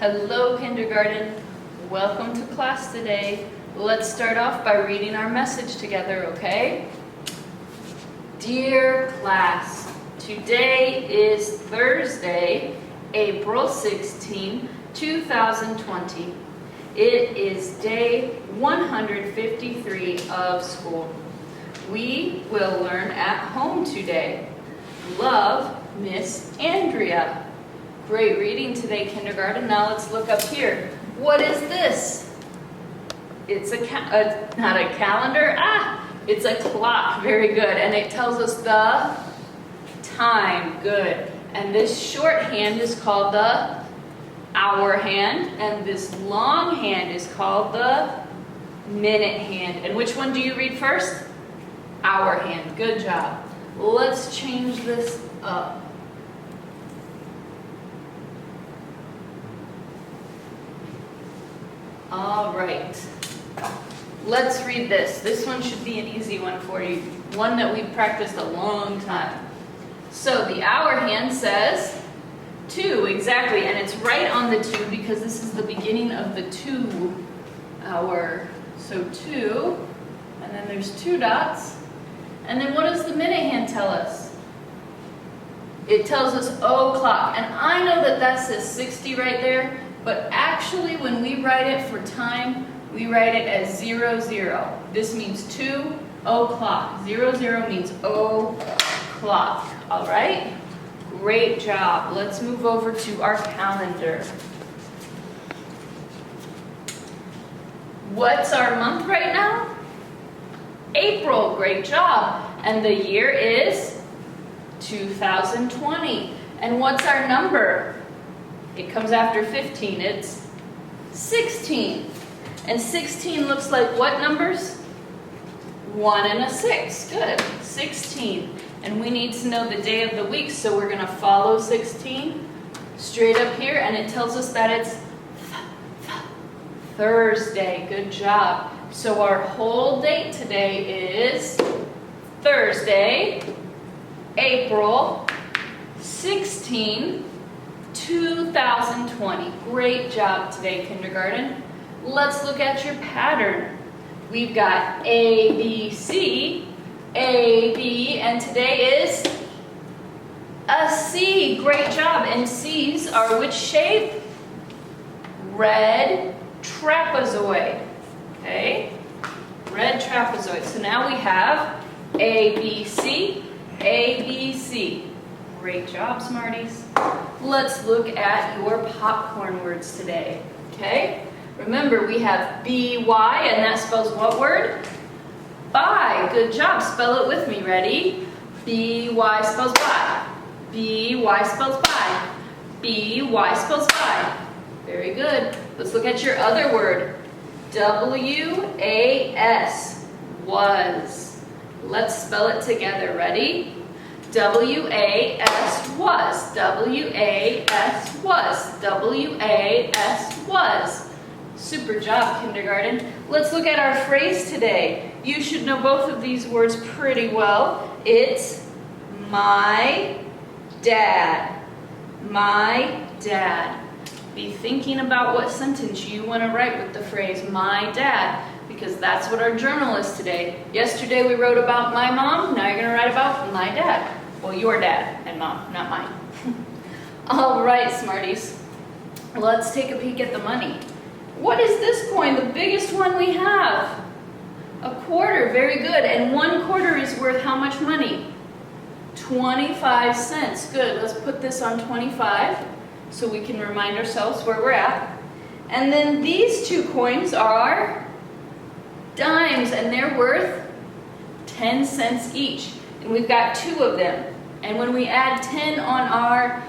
Hello, kindergarten. Welcome to class today. Let's start off by reading our message together, okay? Dear class, today is Thursday, April 16, 2020. It is day 153 of school. We will learn at home today. Love, Miss Andrea. Great reading today, kindergarten. Now let's look up here. What is this? It's not a calendar. It's a clock. Very good. And it tells us the time. Good. And this shorthand is called the hour hand, and this long hand is called the minute hand. And which one do you read first? Hour hand. Good job. Let's change this up. All right, let's read this. This one should be an easy one for you, one that we've practiced a long time. So the hour hand says 2, exactly, and it's right on the 2 because this is the beginning of the 2 hour. So 2, and then there's 2 dots. And then what does the minute hand tell us? It tells us o'clock, and I know that that says 60 right there, but actually when we write it for time, we write it as 00. This means 2 o'clock. 00 means o'clock. All right? Great job. Let's move over to our calendar. What's our month right now? April. Great job. And the year is 2020. And what's our number? It comes after 15. It's 16. And 16 looks like what numbers? 1 and a 6. Good. 16. And we need to know the day of the week, so we're going to follow 16 straight up here, and it tells us that it's Thursday. Good job. So our whole date today is Thursday, April 16, 2020. Great job today, kindergarten. Let's look at your pattern. We've got A, B, C, A, B, and today is a C. Great job. And C's are which shape? Red trapezoid. Okay? Red trapezoid. So now we have A, B, C, A, B, C. Great job, Smarties. Let's look at your popcorn words today. Okay? Remember, we have B-Y, and that spells what word? Buy. Good job. Spell it with me. Ready? B-Y spells buy. B-Y spells buy. B-Y spells buy. Very good. Let's look at your other word. W-A-S. Was. Let's spell it together. Ready? W-A-S. Was. W-A-S. Was. W-A-S. Was. Super job, kindergarten. Let's look at our phrase today. You should know both of these words pretty well. It's my dad. My dad. Be thinking about what sentence you want to write with the phrase my dad, because that's what our journal is today. Yesterday we wrote about my mom. Now you're going to write about my dad. Well, your dad and mom, not mine. All right, Smarties. Let's take a peek at the money. What is this coin? The biggest one we have. A quarter. Very good. And 1 quarter is worth how much money? 25 cents. Good. Let's put this on 25 so we can remind ourselves where we're at. And then these 2 coins are dimes, and they're worth 10 cents each. And we've got 2 of them. And when we add 10 on our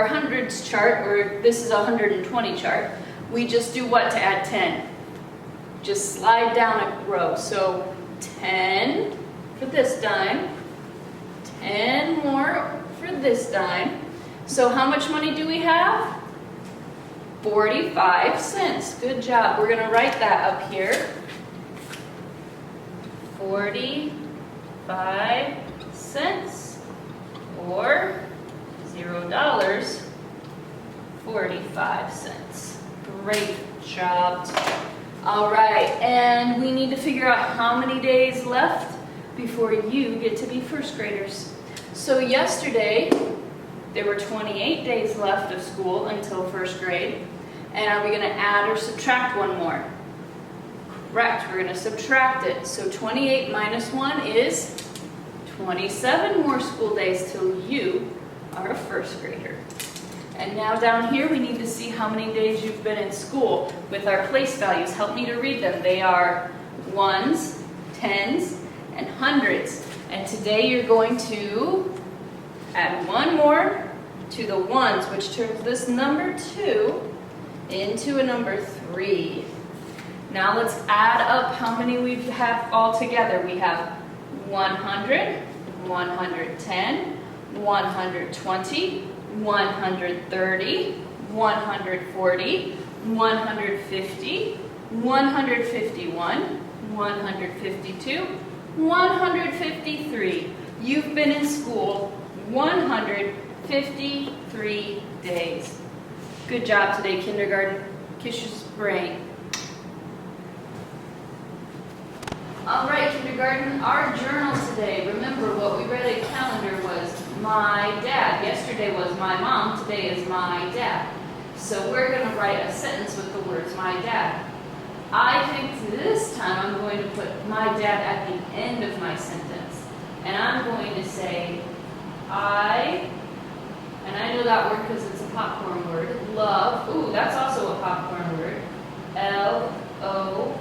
hundreds chart, or this is a 120 chart, we just do what to add 10? Just slide down a row. So 10 for this dime, 10 more for this dime. So how much money do we have? 45 cents. Good job. We're going to write that up here. 45 cents, or $0 $1.45. Great job. All right, and we need to figure out how many days left before you get to be first graders. So yesterday, there were 28 days left of school until first grade. And are we going to add or subtract one more? Correct, we're going to subtract it. So 28 minus 1 is 27 more school days till you are a first grader. And now down here we need to see how many days you've been in school with our place values. Help me to read them. They are ones, tens, and hundreds. And today you're going to add one more to the ones, which turns this number 2 into a number 3. Now let's add up how many we have all together. We have 100, 110, 120, 130, 140, 150, 151, 152, 153. You've been in school 153 days. Good job today, kindergarten. Kiss your brain. All right, kindergarten, our journal today. Remember what we read at calendar was my dad. Yesterday was my mom. Today is my dad. So we're going to write a sentence with the words my dad. I think this time I'm going to put my dad at the end of my sentence. And I'm going to say, and I know that word because it's a popcorn word, love. Ooh, that's also a popcorn word. L-O-V-E.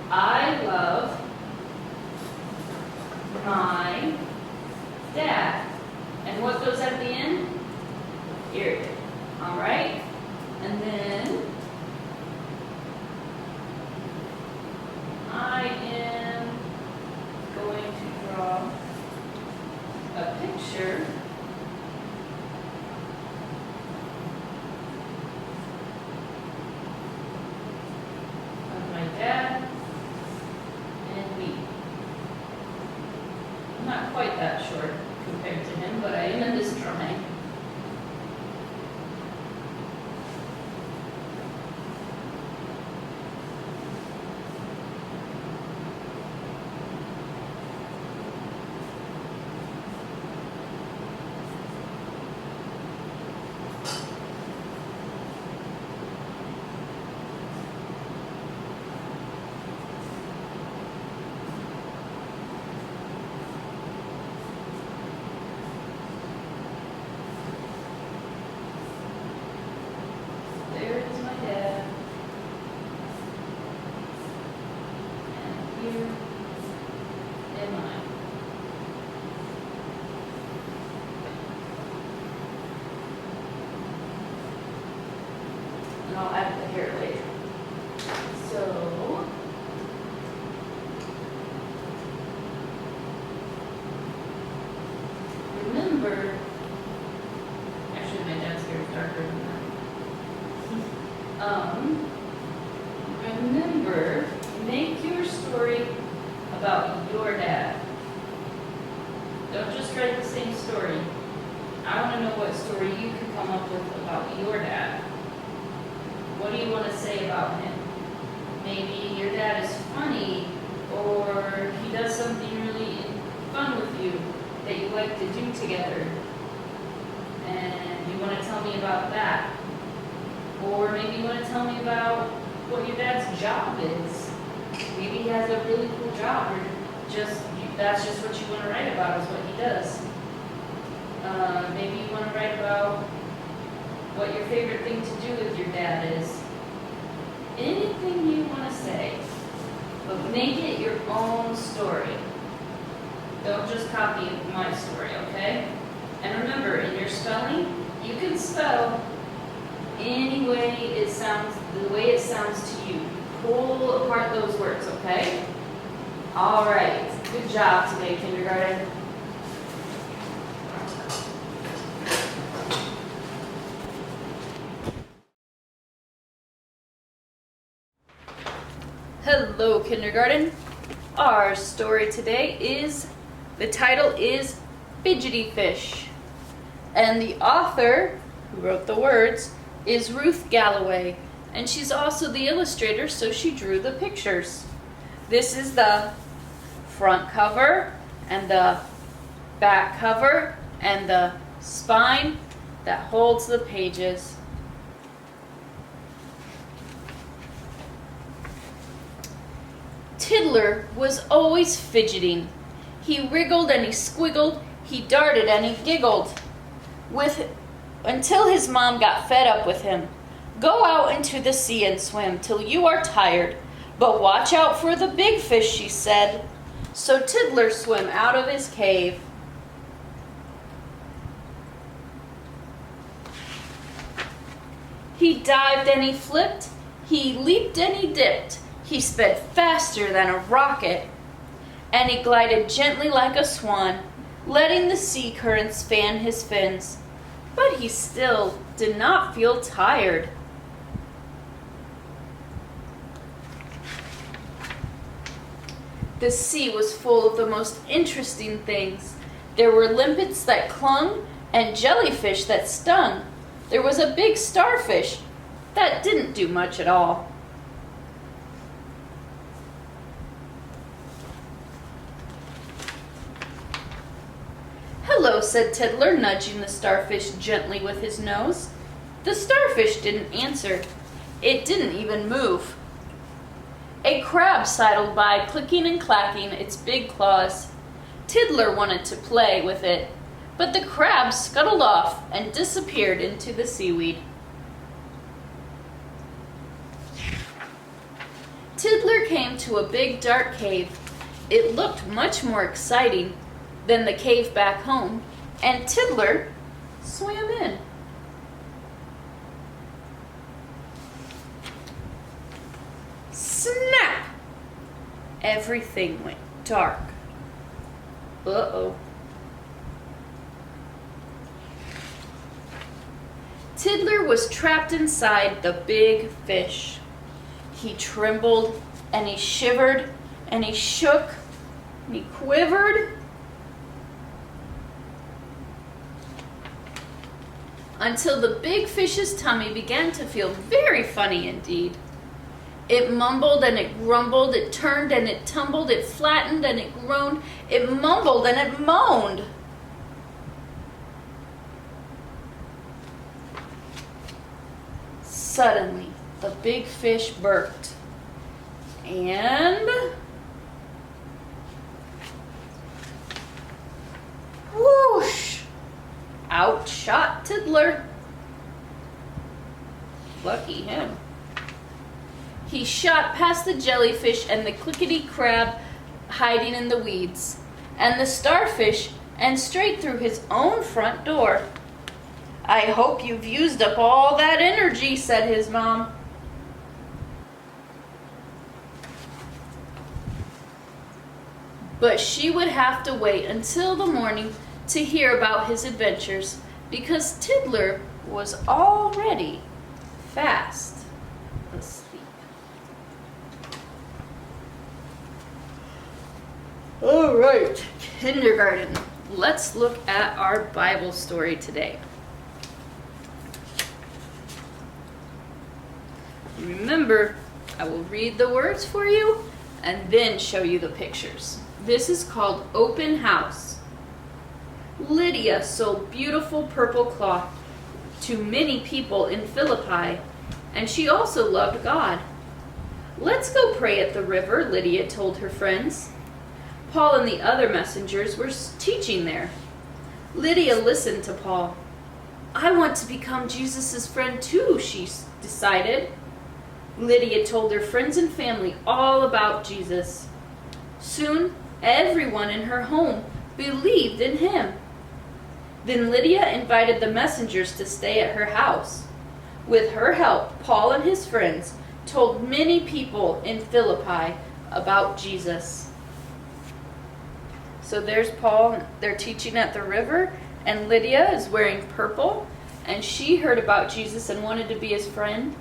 I love my dad. And what goes at the end? Period. All right? And then I am going to draw a picture of my dad and me. I'm not quite that short compared to him, but I am in this drawing. There is my dad. And here am I. And I'll add the hair later. So, remember, actually my dad's hair is darker than that. Remember, make your story about your dad. Don't just write the same story. I want to know what story you can come up with about your dad. What do you want to say about him? Maybe your dad is funny, or he does something really fun with you that you like to do together. And you want to tell me about that. Or maybe you want to tell me about what your dad's job is. Maybe he has a really cool job, or that's just what you want to write about is what he does. Maybe you want to write about what your favorite thing to do with your dad is. Anything you want to say, but make it your own story. Don't just copy my story, okay? And remember, in your spelling, you can spell any way it sounds, the way it sounds to you. Pull apart those words, okay? All right, good job today, kindergarten. Hello, kindergarten. Our story today the title is Fidgety Fish. And the author who wrote the words, is Ruth Galloway, and she's also the illustrator, so she drew the pictures. This is the front cover and the back cover and the spine that holds the pages. Tiddler was always fidgeting. He wriggled and he squiggled, he darted and he giggled until his mom got fed up with him. Go out into the sea and swim till you are tired, but watch out for the big fish, she said. So Tiddler swam out of his cave. He dived and he flipped, he leaped and he dipped, he sped faster than a rocket, and he glided gently like a swan, letting the sea currents fan his fins. But he still did not feel tired. The sea was full of the most interesting things. There were limpets that clung and jellyfish that stung. There was a big starfish that didn't do much at all. Hello, said Tiddler, nudging the starfish gently with his nose. The starfish didn't answer. It didn't even move. A crab sidled by, clicking and clacking its big claws. Tiddler wanted to play with it, but the crab scuttled off and disappeared into the seaweed. Tiddler came to a big dark cave. It looked much more exciting than the cave back home, and Tiddler swam in. Snap! Everything went dark. Uh-oh. Tiddler was trapped inside the big fish. He trembled, and he shivered, and he shook, and he quivered, until the big fish's tummy began to feel very funny indeed. It mumbled and it grumbled, it turned and it tumbled, it flattened and it groaned, it mumbled and it moaned. Suddenly, the big fish burped, and whoosh! Out shot Tiddler. Lucky him. He shot past the jellyfish and the clickety crab hiding in the weeds, and the starfish, and straight through his own front door. I hope you've used up all that energy, said his mom. But she would have to wait until the morning to hear about his adventures, because Tiddler was already fast asleep. All right, kindergarten. Let's look at our Bible story today. Remember, I will read the words for you and then show you the pictures. This is called Open House. Lydia sold beautiful purple cloth to many people in Philippi, and she also loved God. Let's go pray at the river, Lydia told her friends. Paul and the other messengers were teaching there. Lydia listened to Paul. I want to become Jesus' friend too, she decided. Lydia told her friends and family all about Jesus. Soon, everyone in her home believed in him. Then Lydia invited the messengers to stay at her house. With her help, Paul and his friends told many people in Philippi about Jesus. So there's Paul, they're teaching at the river, and Lydia is wearing purple, and she heard about Jesus and wanted to be his friend.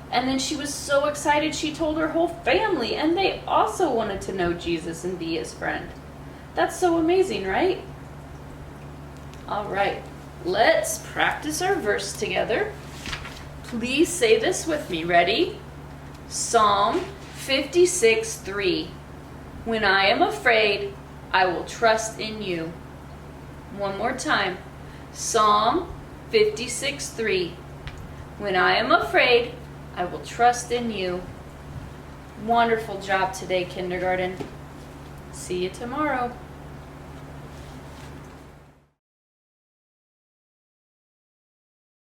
And then she was so excited she told her whole family, and they also wanted to know Jesus and be his friend. That's so amazing, right? All right, Let's practice our verse together. Please say this with me. Ready? Psalm 56:3. When I am afraid, I will trust in you. One more time. Psalm 56:3. When I am afraid, I will trust in you. Wonderful job today, kindergarten. See you tomorrow.